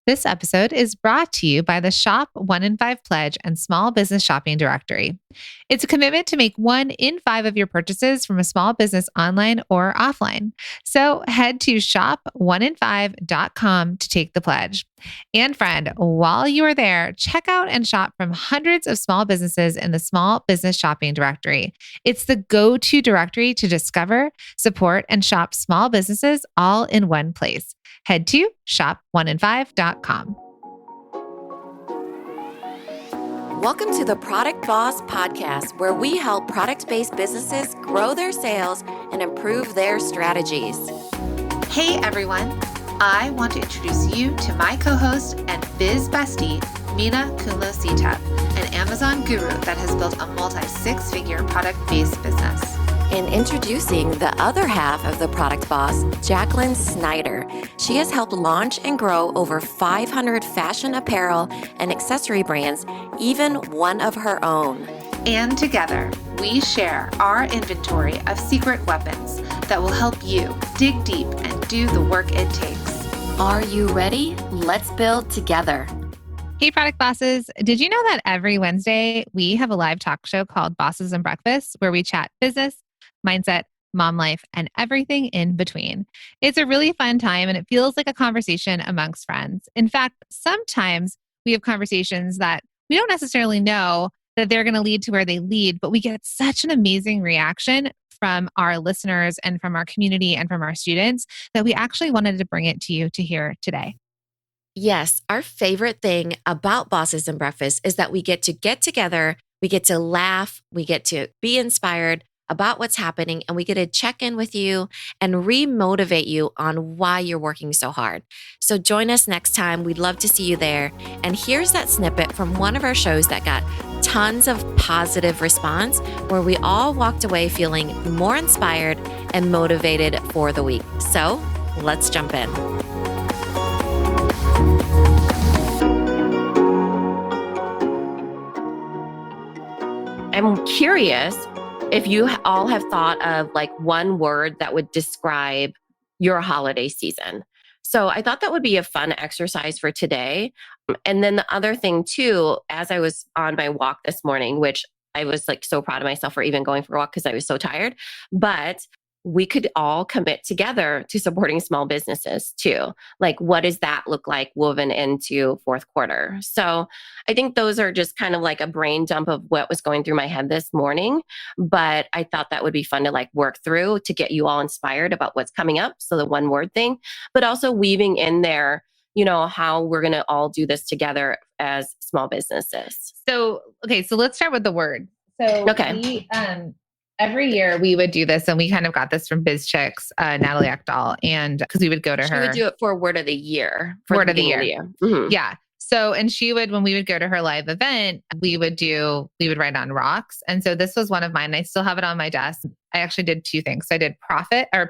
This episode is brought to you by the Shop 1 in 5 Pledge and Small Business Shopping Directory. It's a commitment to make 1 in 5 of your purchases from a small business online or offline. So head to shop1in5.com to take the pledge. And friend, while you are there, check out and shop from hundreds of small businesses in the Small Business Shopping Directory. It's the go-to directory to discover, support, and shop small businesses all in one place. Head to shop1in5.com. Welcome to the Product Boss Podcast, where we help product-based businesses grow their sales and improve their strategies. Hey everyone, I want to introduce you to my co-host and biz bestie, Mina Kunlo-Sitep, an Amazon guru that has built a multi-six-figure product-based business. And introducing the other half of the Product Boss, Jacqueline Snyder. She has helped launch and grow over 500 fashion apparel and accessory brands, even one of her own. And together, we share our inventory of secret weapons that will help you dig deep and do the work it takes. Are you ready? Let's build together. Hey, product bosses. Did you know that every Wednesday we have a live talk show called Bosses and Breakfast, where we chat business, mindset, mom life, and everything in between? It's a really fun time and it feels like a conversation amongst friends. In fact, sometimes we have conversations that we don't necessarily know that they're going to lead to where they lead, but we get such an amazing reaction from our listeners and from our community and from our students that we actually wanted to bring it to you to hear today. Yes, our favorite thing about Bosses and Breakfast is that we get together, we get to laugh, we get to be inspired about what's happening, and we get to check in with you and re-motivate you on why you're working so hard. So join us next time. We'd love to see you there. And here's that snippet from one of our shows that got tons of positive response, where we all walked away feeling more inspired and motivated for the week. So let's jump in. I'm curious if you all have thought of like one word that would describe your holiday season. So I thought that would be a fun exercise for today. And then the other thing too, as I was on my walk this morning, which I was like so proud of myself for even going for a walk because I was so tired, but we could all commit together to supporting small businesses too. Like, what does that look like woven into fourth quarter? So I think those are just kind of like a brain dump of what was going through my head this morning. But I thought that would be fun to like work through to get you all inspired about what's coming up. So the one word thing, but also weaving in there, you know, how we're going to all do this together as small businesses. So let's start with the word. So Okay. Every year we would do this, and we kind of got this from BizChicks, Natalie Ekdahl, and because we would go to her. She would do it for word of the year. Word of the year. Mm-hmm. Yeah. So, and she would, when we would go to her live event, we would write on rocks. And so this was one of mine. I still have it on my desk. I actually did two things. So I did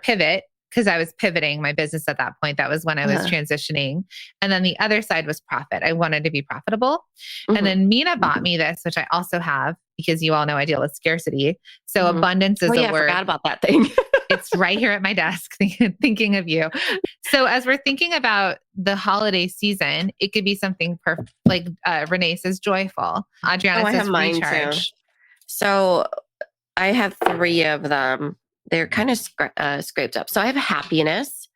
pivot, because I was pivoting my business at that point. That was when I was transitioning. And then the other side was profit. I wanted to be profitable. Mm-hmm. And then Mina bought me this, which I also have, because you all know I deal with scarcity. So abundance is a word. I forgot about that thing. It's right here at my desk, thinking of you. So as we're thinking about the holiday season, it could be something perfect. Like Renee says, joyful. Adriana says, recharge. Too. So I have 3 of them. They're kind of scraped up. So I have happiness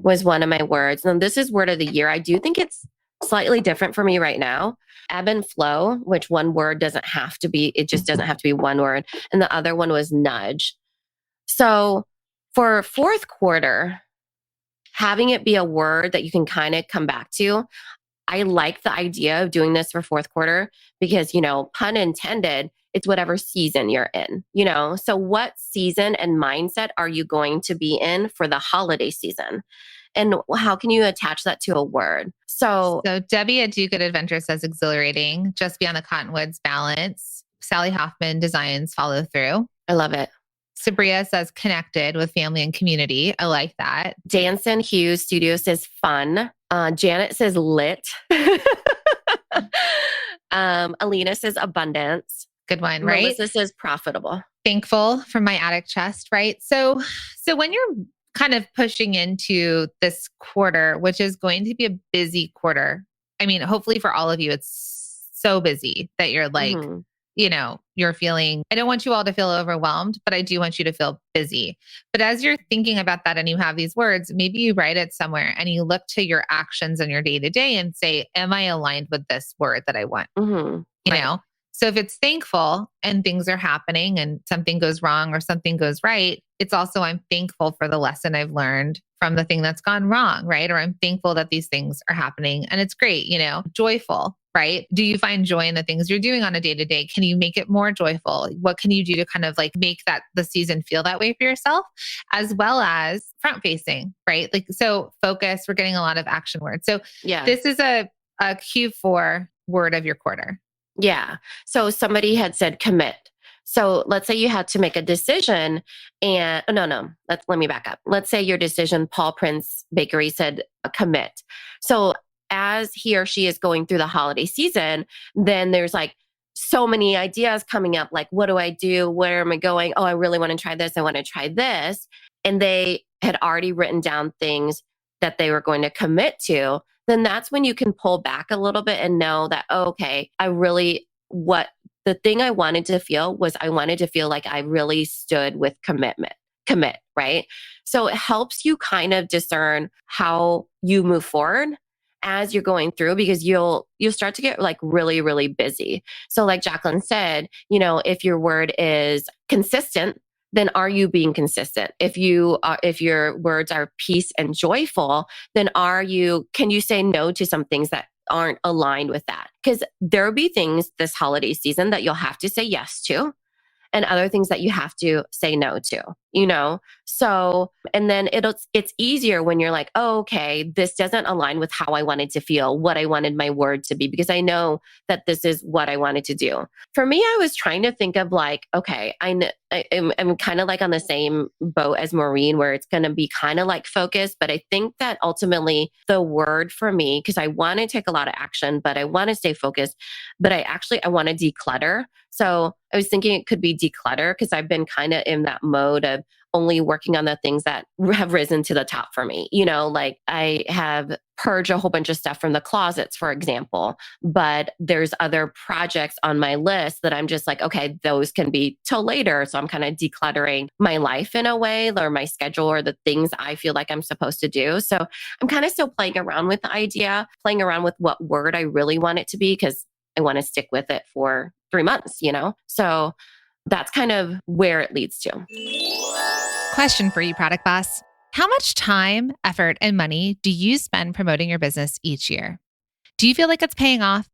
was one of my words. And this is word of the year. I do think it's slightly different for me right now. Ebb and flow, which one word doesn't have to be, it just doesn't have to be one word. And the other one was nudge. So for fourth quarter, having it be a word that you can kind of come back to, I like the idea of doing this for fourth quarter because, you know, pun intended, it's whatever season you're in, you know? So what season and mindset are you going to be in for the holiday season? And how can you attach that to a word? So Debbie at Do Good Adventure says exhilarating, just beyond the Cottonwoods balance. Sally Hoffman designs follow through. I love it. Sabria says connected with family and community. I like that. Danson Hughes Studio says fun. Janet says lit. Alina says abundance. Good one, right? Melissa says profitable. Thankful from my attic chest, right? So when you're kind of pushing into this quarter, which is going to be a busy quarter. I mean, hopefully for all of you, it's so busy that you're like, Mhm. you're feeling, I don't want you all to feel overwhelmed, but I do want you to feel busy. But as you're thinking about that and you have these words, maybe you write it somewhere and you look to your actions in your day to day and say, am I aligned with this word that I want? Mhm. You Right. know? So if it's thankful and things are happening and something goes wrong or something goes right, it's also I'm thankful for the lesson I've learned from the thing that's gone wrong, right? Or I'm thankful that these things are happening and it's great, joyful, right? Do you find joy in the things you're doing on a day to day? Can you make it more joyful? What can you do to kind of like make that the season feel that way for yourself, as well as front facing, right? Like, so focus, we're getting a lot of action words. So Yeah. this is a Q4 word of your quarter. Yeah. So somebody had said commit. So let's say you had to make a decision and no, let me back up. Let's say your decision, Paul Prince Bakery said commit. So as he or she is going through the holiday season, then there's like so many ideas coming up. Like, what do I do? Where am I going? Oh, I really want to try this. I want to try this. And they had already written down things that they were going to commit to, then that's when you can pull back a little bit and know that, oh, okay, what the thing I wanted to feel was I wanted to feel like I really stood with commit, right? So it helps you kind of discern how you move forward as you're going through because you'll start to get like really, really busy. So like Jacqueline said, if your word is consistent, then are you being consistent? If your words are peace and joyful, then can you say no to some things that aren't aligned with that? Because there'll be things this holiday season that you'll have to say yes to and other things that you have to say no to. So, and then it's easier when you're like, oh, okay, this doesn't align with how I wanted to feel, what I wanted my word to be, because I know that this is what I wanted to do. For me, I was trying to think of like, okay, I'm kind of like on the same boat as Maureen, where it's going to be kind of like focus. But I think that ultimately the word for me, because I want to take a lot of action, but I want to stay focused, but I want to declutter. So I was thinking it could be declutter because I've been kind of in that mode of only working on the things that have risen to the top for me. Like I have purged a whole bunch of stuff from the closets, for example, but there's other projects on my list that I'm just like, okay, those can be till later. So I'm kind of decluttering my life in a way, or my schedule, or the things I feel like I'm supposed to do. So I'm kind of still playing around with the idea, playing around with what word I really want it to be, because I want to stick with it for 3 months. So that's kind of where it leads to. Question for you, Product Boss. How much time, effort, and money do you spend promoting your business each year? Do you feel like it's paying off?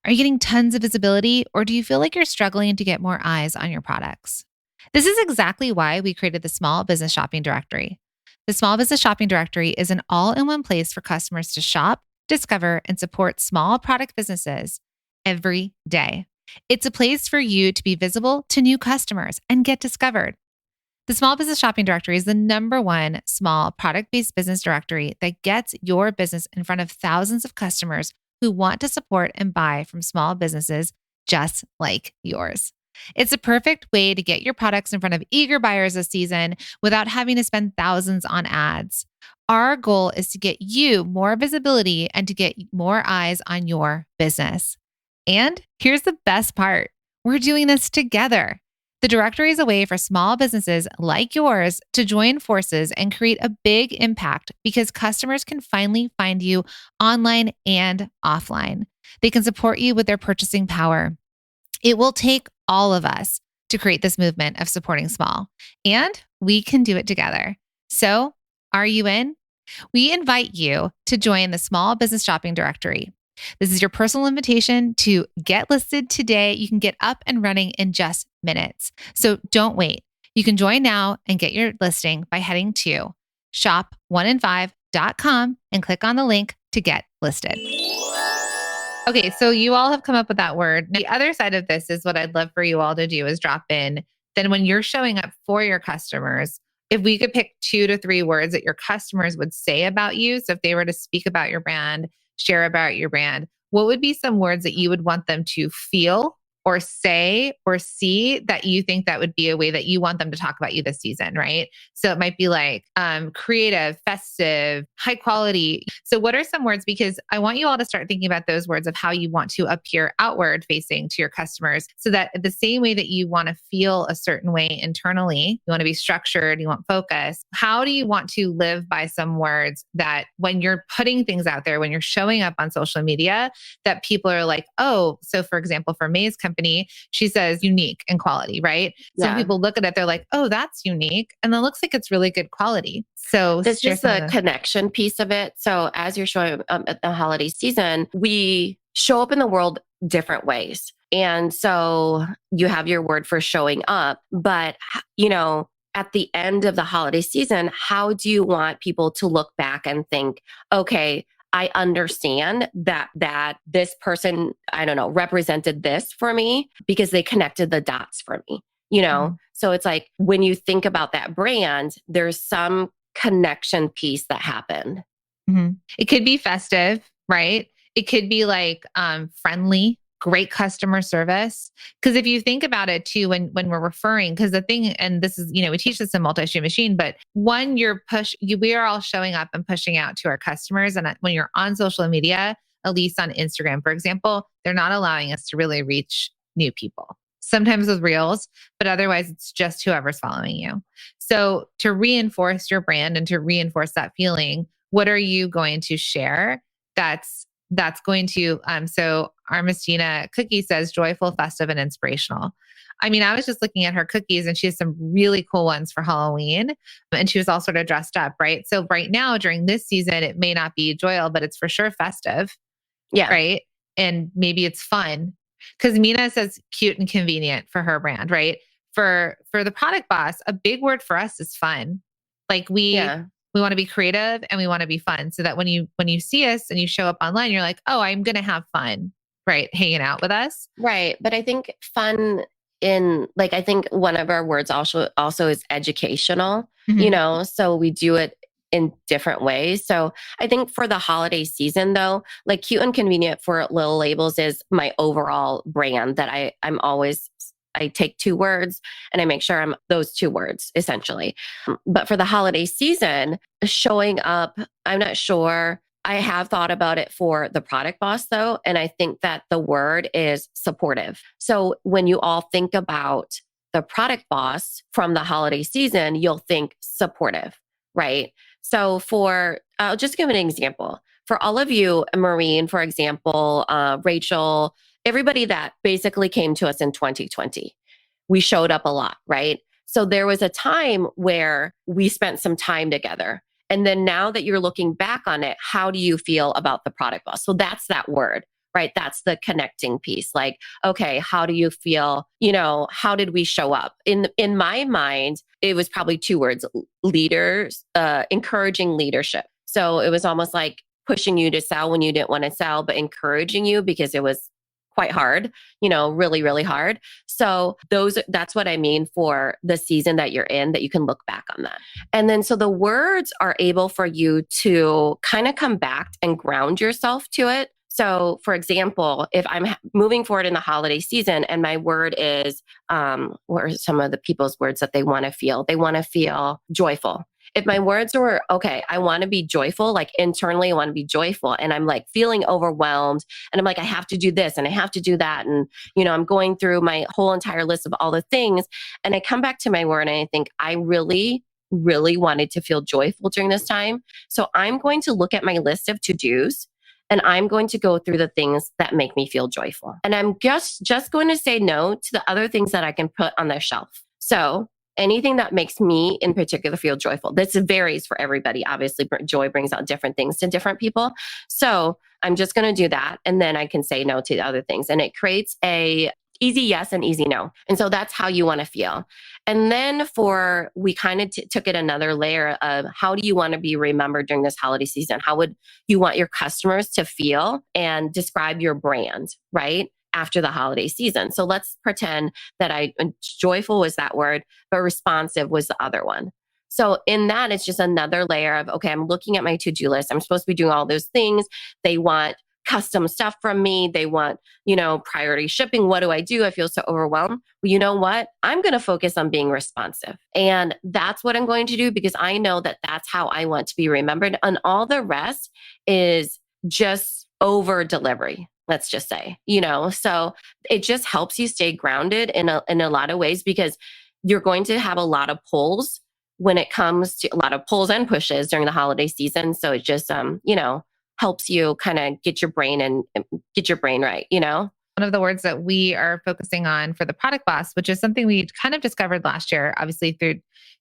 Are you getting tons of visibility, or do you feel like you're struggling to get more eyes on your products? This is exactly why we created the Small Business Shopping Directory. The Small Business Shopping Directory is an all in one place for customers to shop, discover, and support small product businesses every day. It's a place for you to be visible to new customers and get discovered. The Small Business Shopping Directory is the #1 small product-based business directory that gets your business in front of thousands of customers who want to support and buy from small businesses just like yours. It's a perfect way to get your products in front of eager buyers this season without having to spend thousands on ads. Our goal is to get you more visibility and to get more eyes on your business. And here's the best part. We're doing this together. The directory is a way for small businesses like yours to join forces and create a big impact because customers can finally find you online and offline. They can support you with their purchasing power. It will take all of us to create this movement of supporting small, and we can do it together. So, are you in? We invite you to join the Small Business Shopping Directory. This is your personal invitation to get listed today. You can get up and running in just minutes. So don't wait. You can join now and get your listing by heading to shop1in5.com and click on the link to get listed. Okay, so you all have come up with that word. The other side of this is what I'd love for you all to do is drop in. Then when you're showing up for your customers, if we could pick 2 to 3 words that your customers would say about you. So if they were to speak about your brand, share about your brand, what would be some words that you would want them to feel or say or see that you think that would be a way that you want them to talk about you this season, right? So it might be like creative, festive, high quality. So what are some words? Because I want you all to start thinking about those words of how you want to appear outward facing to your customers, so that the same way that you want to feel a certain way internally, you want to be structured, you want focus. How do you want to live by some words that when you're putting things out there, when you're showing up on social media, that people are like, oh, so for example, for May's company, she says unique and quality, right? Some people look at it, they're like, oh, that's unique. And it looks like it's really good quality. So that's just the connection piece of it. So as you're showing up at the holiday season, we show up in the world different ways. And so you have your word for showing up, but at the end of the holiday season, how do you want people to look back and think, okay, I understand that this person, I don't know, represented this for me because they connected the dots for me, So it's like when you think about that brand, there's some connection piece that happened. Mm-hmm. It could be festive, right? It could be like friendly, great customer service. Because if you think about it too, when we're referring, because the thing, and this is, we teach this in Multi-Stream Machine, but one, we are all showing up and pushing out to our customers. And when you're on social media, at least on Instagram, for example, they're not allowing us to really reach new people. Sometimes with reels, but otherwise it's just whoever's following you. So to reinforce your brand and to reinforce that feeling, what are you going to share that's going to, so Armistina Cookie says joyful, festive, and inspirational. I mean, I was just looking at her cookies and she has some really cool ones for Halloween, and she was all sort of dressed up, right? So right now during this season, it may not be joyful, but it's for sure festive. Yeah. Right. And maybe it's fun. Because Mina says cute and convenient for her brand, right? For the Product Boss, a big word for us is fun. Like we want to be creative and we want to be fun, so that when you see us and you show up online, you're like, oh, I'm going to have fun, right? Hanging out with us. Right. But I think fun I think one of our words also is educational, so we do it in different ways. So I think for the holiday season though, like cute and convenient for Little Labels is my overall brand that I take two words and I make sure I'm those two words essentially. But for the holiday season, showing up, I'm not sure. I have thought about it for the Product Boss though. And I think that the word is supportive. So when you all think about the Product Boss from the holiday season, you'll think supportive, right? So I'll just give an example. For all of you, Maureen, for example, Rachel, everybody that basically came to us in 2020, we showed up a lot, right? So there was a time where we spent some time together. And then now that you're looking back on it, how do you feel about the Product Boss? So that's that word, right? That's the connecting piece. Like, okay, how do you feel? How did we show up? In my mind, it was probably two words: leaders, encouraging leadership. So it was almost like pushing you to sell when you didn't want to sell, but encouraging you because it was quite hard, really, really hard. So that's what I mean for the season that you're in, that you can look back on that. And then so the words are able for you to kind of come back and ground yourself to it. So for example, if I'm moving forward in the holiday season and my word is, what are some of the people's words that they want to feel? They want to feel joyful. If my words were, okay, I want to be joyful, like internally I want to be joyful, and I'm like feeling overwhelmed and I'm like, I have to do this and I have to do that. And, I'm going through my whole entire list of all the things. And I come back to my word and I think I really, really wanted to feel joyful during this time. So I'm going to look at my list of to-dos and I'm going to go through the things that make me feel joyful. And I'm just going to say no to the other things that I can put on the shelf. So anything that makes me in particular feel joyful. This varies for everybody. Obviously, joy brings out different things to different people. So I'm just going to do that. And then I can say no to the other things. And it creates a easy yes and easy no. And so that's how you want to feel. And then we kind of took it another layer of how do you want to be remembered during this holiday season? How would you want your customers to feel and describe your brand, right? After the holiday season. So let's pretend that joyful was that word, but responsive was the other one. So in that, it's just another layer of, okay, I'm looking at my to-do list. I'm supposed to be doing all those things. They want custom stuff from me. They want, priority shipping. What do? I feel so overwhelmed. Well, you know what? I'm going to focus on being responsive. And that's what I'm going to do because I know that that's how I want to be remembered. And all the rest is just over delivery. Let's just say, so it just helps you stay grounded in a lot of ways because you're going to have a lot of pulls when it comes to a lot of pulls and pushes during the holiday season. So it just, helps you kind of get your brain right, One of the words that we are focusing on for the Product Boss, which is something we kind of discovered last year, obviously through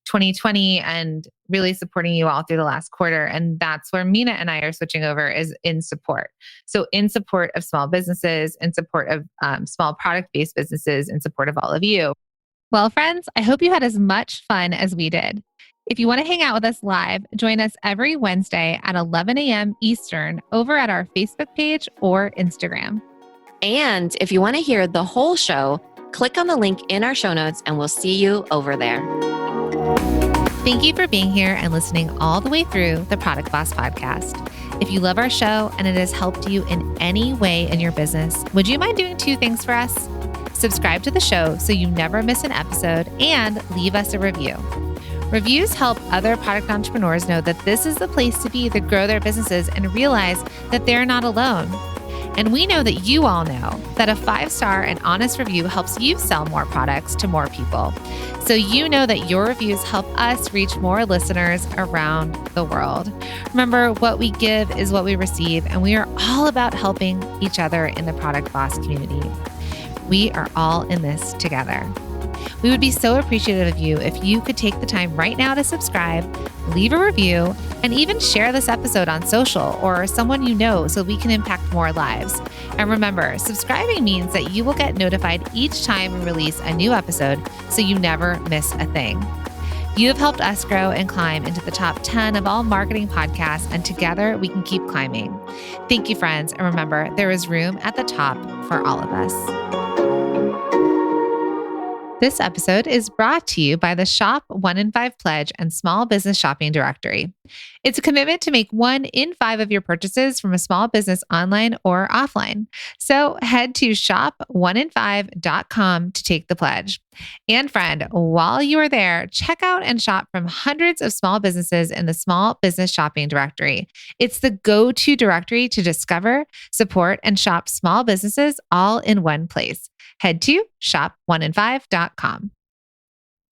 2020 and really supporting you all through the last quarter. And that's where Mina and I are switching over is in support. So in support of small businesses, in support of small product-based businesses, in support of all of you. Well, friends, I hope you had as much fun as we did. If you want to hang out with us live, join us every Wednesday at 11 a.m. Eastern over at our Facebook page or Instagram. And if you want to hear the whole show, click on the link in our show notes and we'll see you over there. Thank you for being here and listening all the way through the Product Boss podcast. If you love our show and it has helped you in any way in your business, would you mind doing 2 things for us? Subscribe to the show so you never miss an episode and leave us a review. Reviews help other product entrepreneurs know that this is the place to be to grow their businesses and realize that they're not alone. And we know that you all know that a 5-star and honest review helps you sell more products to more people. So you know that your reviews help us reach more listeners around the world. Remember, what we give is what we receive, and we are all about helping each other in the Product Boss community. We are all in this together. We would be so appreciative of you if you could take the time right now to subscribe, leave a review, and even share this episode on social or someone you know so we can impact more lives. And remember, subscribing means that you will get notified each time we release a new episode so you never miss a thing. You have helped us grow and climb into the top 10 of all marketing podcasts, and together we can keep climbing. Thank you, friends. And remember, there is room at the top for all of us. This episode is brought to you by the Shop 1 in 5 Pledge and Small Business Shopping Directory. It's a commitment to make 1 in 5 of your purchases from a small business online or offline. So head to shop1in5.com to take the pledge. And friend, while you are there, check out and shop from hundreds of small businesses in the Small Business Shopping Directory. It's the go-to directory to discover, support, and shop small businesses all in one place. Head to shop1in5.com.